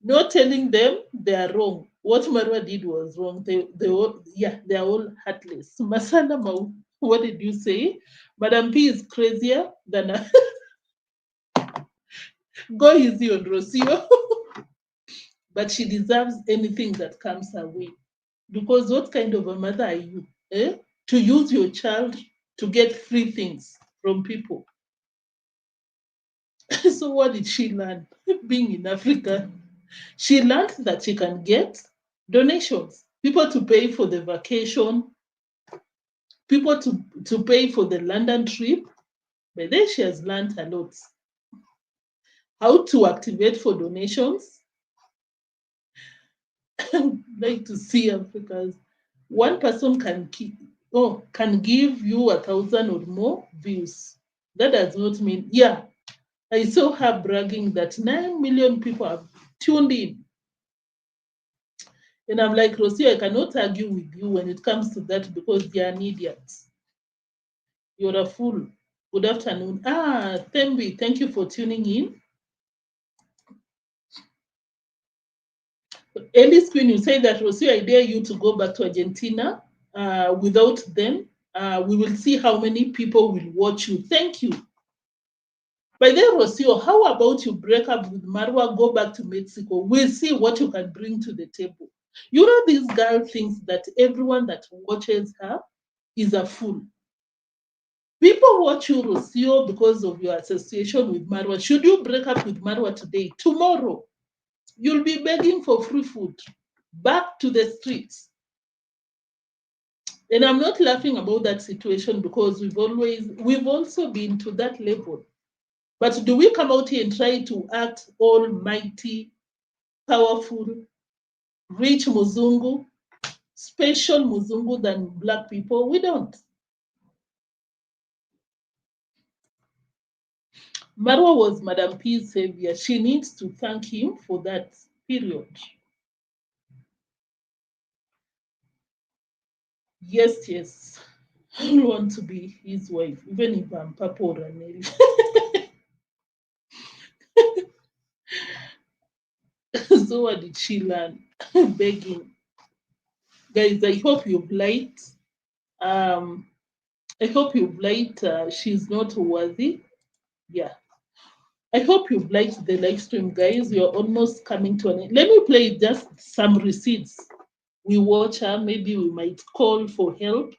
Not telling them they are wrong. What Marwa did was wrong. They are all heartless. Masana Mau, what did you say? Madam P is crazier than a go easy on Rocio. But she deserves anything that comes her way. Because what kind of a mother are you? Eh? to use your child to get free things from people. So what did she learn being in Africa? She learned that she can get donations, people to pay for the vacation, people to pay for the London trip. But then she has learned a lot. How to activate for donations. Like to see Africans. One person can give you 1,000 or more views. That does not mean, yeah. I saw her bragging that 9 million people have tuned in. And I'm like, Rosie, I cannot argue with you when it comes to that because you're an idiot. You're a fool. Good afternoon. Thembi, thank you for tuning in. Ellis Queen, you say that, Rosie, I dare you to go back to Argentina without them. We will see how many people will watch you. Thank you. By then, Rocio, how about you break up with Marwa, go back to Mexico? We'll see what you can bring to the table. You know, this girl thinks that everyone that watches her is a fool. People watch you, Rocio, because of your association with Marwa. Should you break up with Marwa today, tomorrow, you'll be begging for free food. Back to the streets. And I'm not laughing about that situation because we've also been to that level. But do we come out here and try to act almighty, powerful, rich Muzungu, special Muzungu than Black people? We don't. Marwa was Madam P's savior. She needs to thank him for that period. Yes, yes. I don't want to be his wife, even if I'm Papa or Raneri. So what did she learn? Begging. Guys, I hope you've liked. I hope you've liked She's Not Worthy. Yeah. I hope you've liked the live stream, guys. You're almost coming to an end. Let me play just some receipts. We watch her, maybe we might call for help.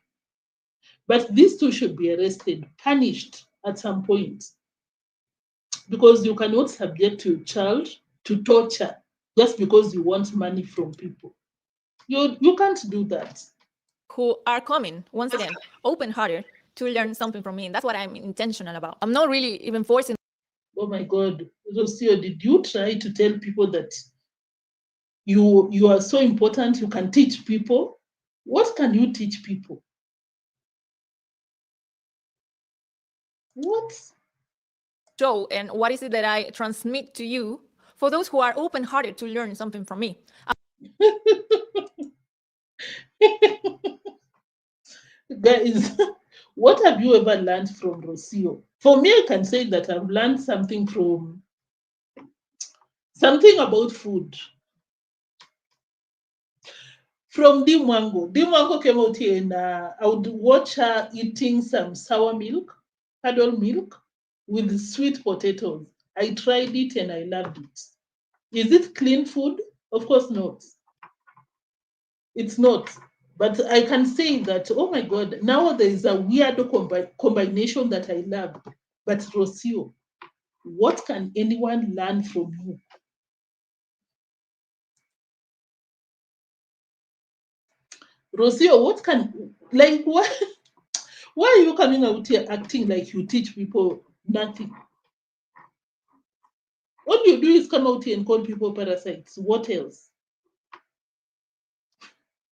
But these two should be arrested, punished at some point. Because you cannot subject your child to torture just because you want money from people. You can't do that. Who are coming, once again, open-hearted to learn something from me. And that's what I'm intentional about. I'm not really even forcing. Oh my God. Rocio, did you try to tell people that you are so important, you can teach people? What can you teach people? What? Show and what is it that I transmit to you for those who are open-hearted to learn something from me. Guys, what have you ever learned from Rocio? For me, I can say that I've learned something about food. From Deemwango. Deemwango came out here and I would watch her eating some sour milk, paddle milk, with sweet potatoes. I tried it and I loved it. Is it clean food? Of course not. It's not. But I can say that, oh my God, now there is a weird combination that I love. But Rocio, what can anyone learn from you? Rocio, what can, like, what? Why are you coming out here acting like you teach people nothing? What you do is come out here and call people parasites. What else?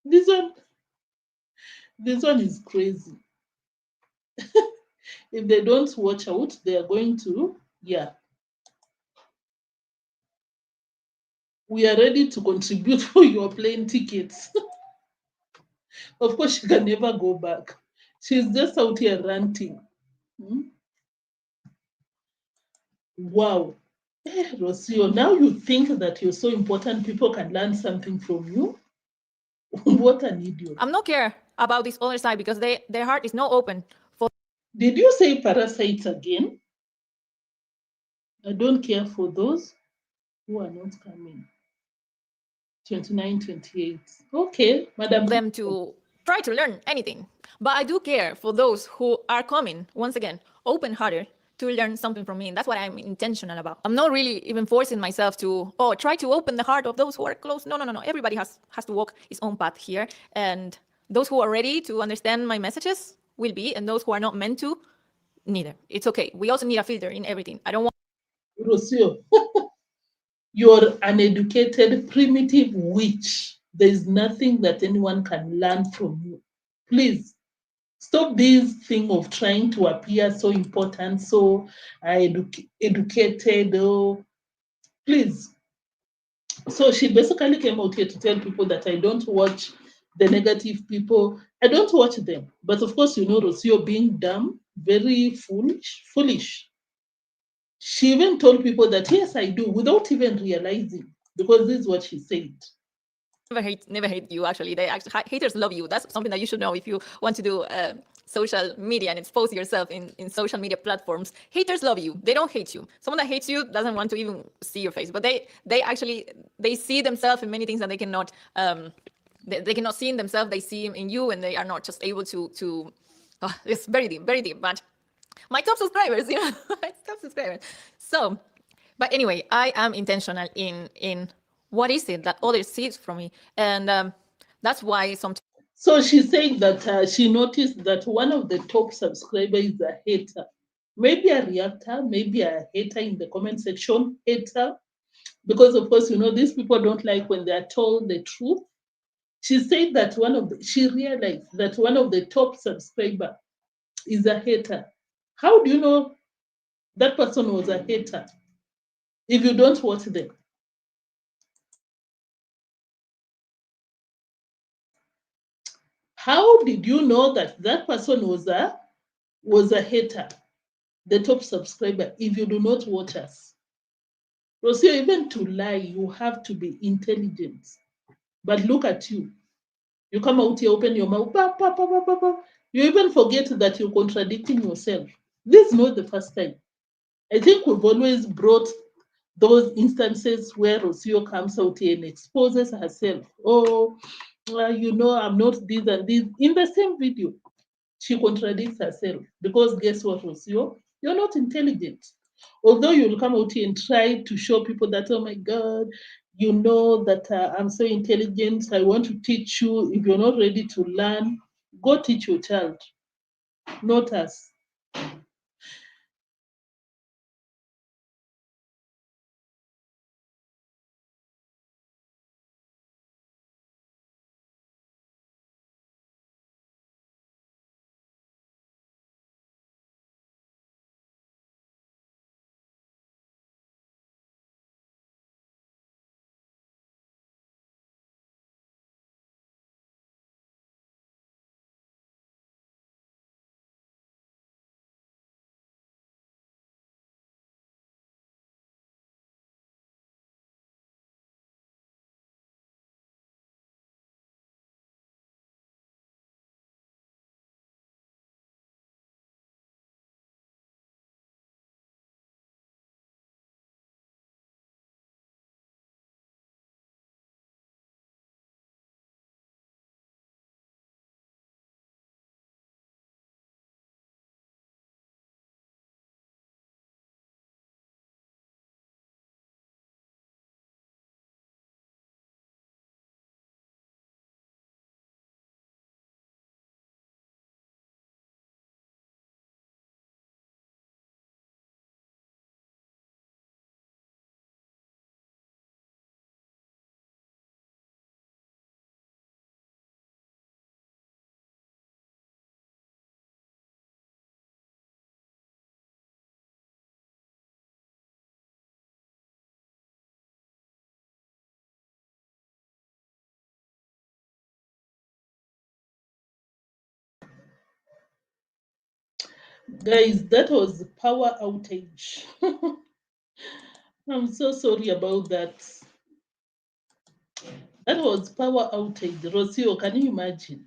This one is crazy. If they don't watch out, they are going to, yeah. We are ready to contribute for your plane tickets. Of course, she can never go back. She's just out here ranting. Wow. Rocio, now you think that you're so important, people can learn something from you? What an idiot. I'm not care about this other side because their heart is not open for. Did you say parasites again? I don't care for those who are not coming. 29, 28. Okay, Madam. Them to try to learn anything. But I do care for those who are coming, once again, open-hearted, to learn something from me. And that's what I'm intentional about. I'm not really even forcing myself to, try to open the heart of those who are close. No. Everybody has to walk his own path here. And those who are ready to understand my messages will be, and those who are not meant to, neither. It's okay. We also need a filter in everything. I don't want Rocio, you're an educated, primitive witch. There's nothing that anyone can learn from you. Please stop this thing of trying to appear so important, so educated. Oh, please. So she basically came out here to tell people that I don't watch the negative people. I don't watch them. But of course, Rocio being dumb, very foolish. She even told people that, yes, I do, without even realizing, because this is what she said. never hate you. Actually, haters love you. That's something that you should know if you want to do social media and expose yourself in social media platforms. Haters love you. They don't hate you. Someone that hates you doesn't want to even see your face, but they actually see themselves in many things that they cannot they cannot see in themselves. They see in you, and they are not just able to it's very deep, but my top subscribers, my top subscribers. So, but anyway, I am intentional in what is it that others see from me, and that's why sometimes. So she's saying that she noticed that one of the top subscribers is a hater. Maybe a reactor, maybe a hater in the comment section, hater. Because of course, these people don't like when they are told the truth. She said that she realized that one of the top subscriber is a hater. How do you know that person was a hater if you don't watch them? How did you know that that person was a hater, the top subscriber, if you do not watch us? Rocio, even to lie, you have to be intelligent. But look at you. You come out here, open your mouth, you even forget that you're contradicting yourself. This is not the first time. I think we've always brought those instances where Rocio comes out here and exposes herself. Oh, I'm not this and this. In the same video, she contradicts herself because guess what, Rocio? You're not intelligent. Although you'll come out here and try to show people that, oh my God, that I'm so intelligent. I want to teach you. If you're not ready to learn, go teach your child, not us. Guys, that was power outage. I'm so sorry about that. That was power outage. Rocio, can you imagine?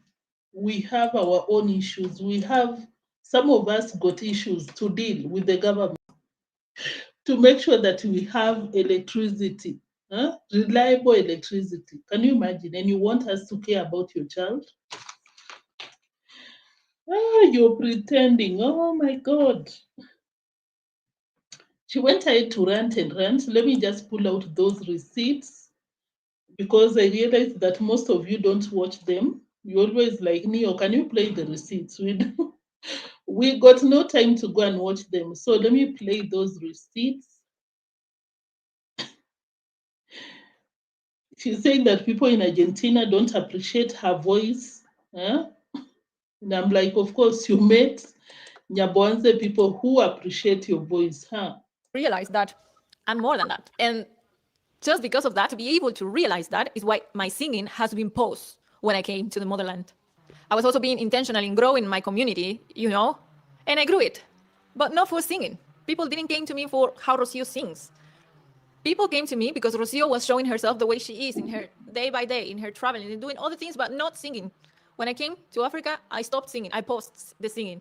We have our own issues. Some of us got issues to deal with the government to make sure that we have electricity, reliable electricity. Can you imagine? And you want us to care about your child? Ah, you're pretending. Oh my God. She went ahead to rant and rant. Let me just pull out those receipts because I realized that most of you don't watch them. You always like, Neo, can you play the receipts? We got no time to go and watch them. So let me play those receipts. She's saying that people in Argentina don't appreciate her voice. Huh? And I'm like, of course, you met Nyabohanse people who appreciate your voice, huh? Realize that I'm more than that. And just because of that, to be able to realize that is why my singing has been paused when I came to the motherland. I was also being intentional in growing my community, and I grew it, but not for singing. People didn't came to me for how Rocio sings. People came to me because Rocio was showing herself the way she is in her day by day, in her traveling and doing all the things, but not singing. When I came to Africa, I stopped singing. I paused the singing.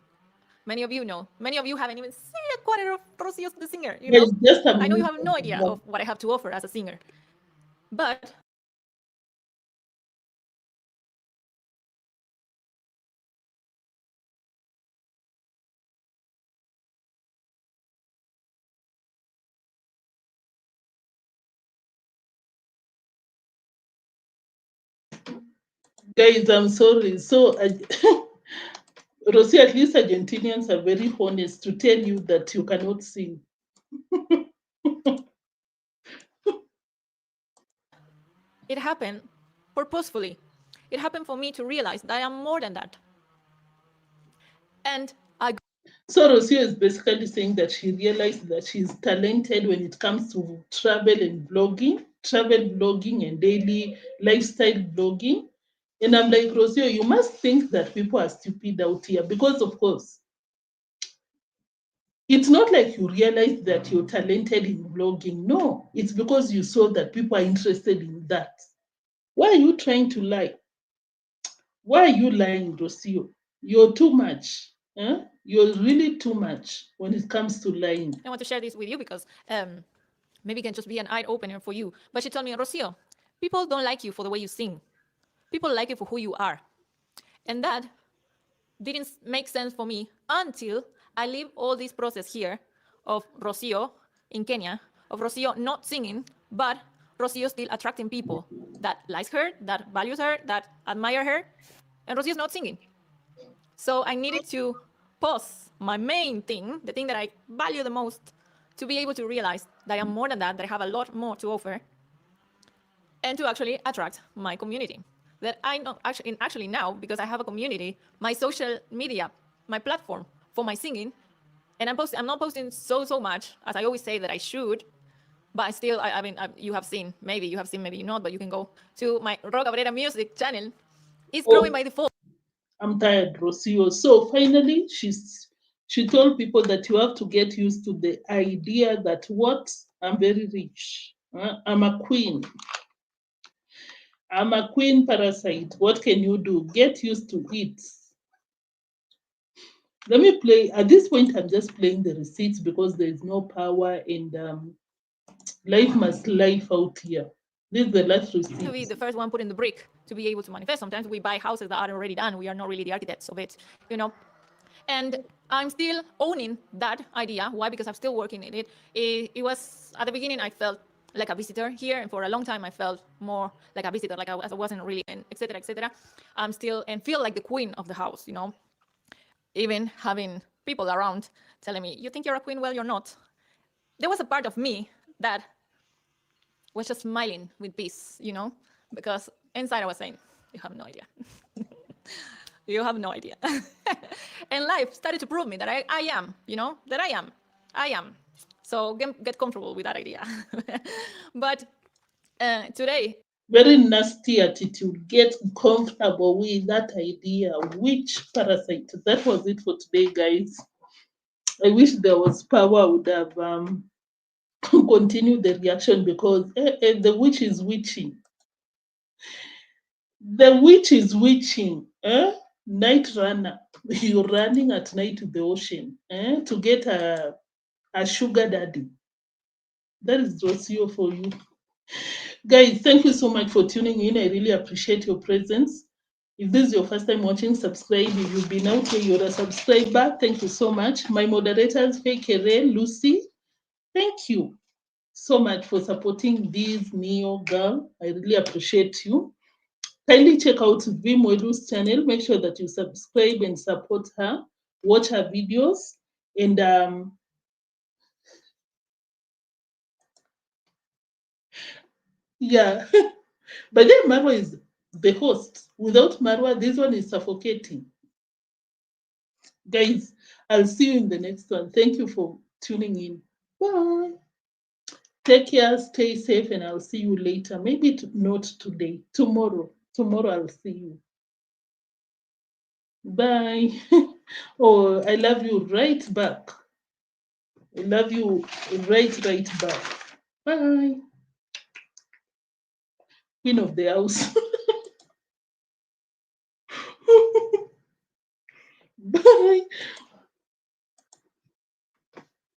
Many of you know. Many of you haven't even seen a quarter of Rocio the singer, It's just I know you have amazing. no idea of what I have to offer as a singer. But Guys, I'm sorry. So, Rosie, at least Argentinians are very honest to tell you that you cannot sing. it happened purposefully. It happened for me to realize that I am more than that. And I So, Rosie is basically saying that she realized that she's talented when it comes to travel blogging and daily lifestyle blogging. And I'm like, Rosie, you must think that people are stupid out here because, of course, it's not like you realize that you're talented in blogging. No, it's because you saw that people are interested in that. Why are you trying to lie? Why are you lying, Rocio? You're too much. Huh? You're really too much when it comes to lying. want to share this with you because maybe it can just be an eye opener for you. But she told me, Rocio, people don't like you for the way you sing. People like you for who you are. And that didn't make sense for me until I live all this process here of Rocio in Kenya, of Rocio not singing, but Rocio still attracting people that likes her, that values her, that admire her, and Rocio's not singing. So I needed to pause my main thing, the thing that I value the most, to be able to realize that I'm more than that I have a lot more to offer, and to actually attract my community. That I know actually now, because I have a community, my social media, my platform for my singing, and I'm not posting so much as I always say that I should, but still, I mean, you have seen, maybe not, but you can go to my Cabrera music channel. It's growing by default. I'm tired, Rocio. So finally, she told people that you have to get used to the idea that what I'm very rich. I'm a queen. I'm a queen parasite. What can you do? Get used to it. Let me play. At this point, I'm just playing the receipts because there is no power and life must life out here. This is the last receipt. To be the first one putting the brick to be able to manifest. Sometimes we buy houses that are already done. We are not really the architects of it, And I'm still owning that idea. Why? Because I'm still working in it. It was, at the beginning, I felt like a visitor here, and for a long time I felt more like a visitor, like I wasn't really, etc., etc. I'm still, and feel like the queen of the house, even having people around telling me, you think you're a queen? Well, you're not. There was a part of me that was just smiling with peace, because inside I was saying, you have no idea. You have no idea. And life started to prove me that I am, that I am. So get comfortable with that idea. But today, very nasty attitude. Get comfortable with that idea. Which parasite? That was it for today, guys. I wish there was power. I would have continued the reaction because the witch is witching. The witch is witching. Night runner. You're running at night to the ocean to get a sugar daddy. That is Rocio for you. Guys, thank you so much for tuning in. I really appreciate your presence. If this is your first time watching, subscribe. If you've been out here, you're a subscriber. Thank you so much. My moderators, Fekere, Lucy, thank you so much for supporting this Neo girl. I really appreciate you. Kindly check out Vimwelu's channel. Make sure that you subscribe and support her. Watch her videos. And yeah. But then Marwa is the host. Without Marwa, this one is suffocating. Guys, I'll see you in the next one. Thank you for tuning in. Bye. Take care, stay safe, and I'll see you later. Maybe not today, tomorrow. Tomorrow I'll see you. Bye. Oh, I love you right back. I love you right back. Bye. Queen of the house. Bye.